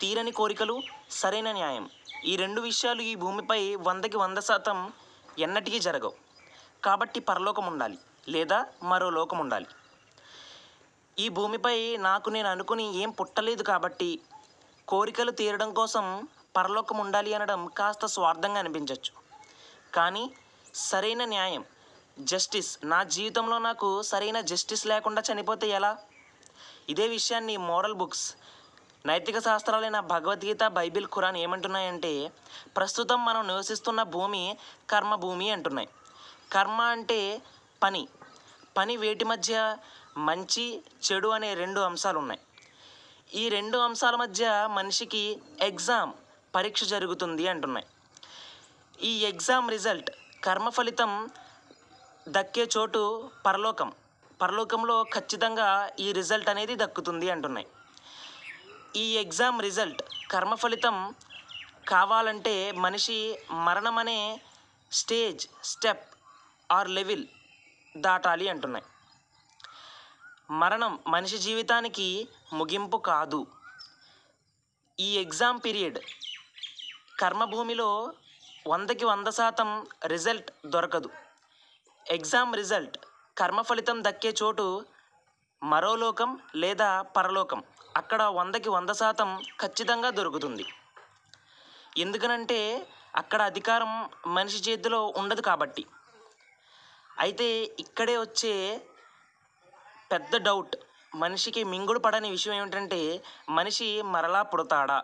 తీరని కోరికలు, సరైన న్యాయం. ఈ రెండు విషయాలు ఈ భూమిపై 100కి 100% ఎన్నటికీ జరగవు. కాబట్టి పరలోకం ఉండాలి, లేదా మరో లోకం ఉండాలి. ఈ భూమిపై నాకు నేను అనుకుని ఏం పుట్టలేదు కాబట్టి కోరికలు తీరడం కోసం పరలోకం ఉండాలి అనడం కాస్త స్వార్థంగా అనిపించవచ్చు. కానీ సరైన న్యాయం, జస్టిస్, నా జీవితంలో నాకు సరైన జస్టిస్ లేకుండా చనిపోతే ఎలా? ఇదే విషయాన్ని మోరల్ బుక్స్, నైతిక శాస్త్రాలైన భగవద్గీత, బైబిల్, ఖురాన్ ఏమంటున్నాయంటే, ప్రస్తుతం మనం నివసిస్తున్న భూమి కర్మభూమి అంటున్నాయి. కర్మ అంటే పని. పని వేటి మధ్య మంచి చెడు అనే 2 అంశాలు ఉన్నాయి. ఈ 2 అంశాల మధ్య మనిషికి ఎగ్జామ్, పరీక్ష జరుగుతుంది అంటున్నాయి. ఈ ఎగ్జామ్ రిజల్ట్, కర్మ ఫలితం దక్కే చోటు పరలోకం. పరలోకంలో ఖచ్చితంగా ఈ రిజల్ట్ అనేది దక్కుతుంది అంటున్నాయి. ఈ ఎగ్జామ్ రిజల్ట్, కర్మ ఫలితం కావాలంటే మనిషి మరణం అనే స్టెప్ ఆర్ లెవెల్ దాటాలి అంటున్నాయి. మరణం మనిషి జీవితానికి ముగింపు కాదు. ఈ ఎగ్జామ్ పీరియడ్, కర్మభూమిలో 100కి 100% రిజల్ట్ దొరకదు. ఎగ్జామ్ రిజల్ట్, కర్మ ఫలితం దక్కే చోటు మరో లోకం లేదా పరలోకం. అక్కడ 100కి 100% ఖచ్చితంగా దొరుకుతుంది. ఎందుకనంటే అక్కడ అధికారం మనిషి చేతిలో ఉండదు కాబట్టి. అయితే ఇక్కడే వచ్చే పెద్ద డౌట్, మనిషికి మింగుడు పడని విషయం ఏమిటంటే, మనిషి మరలా పుడతాడా?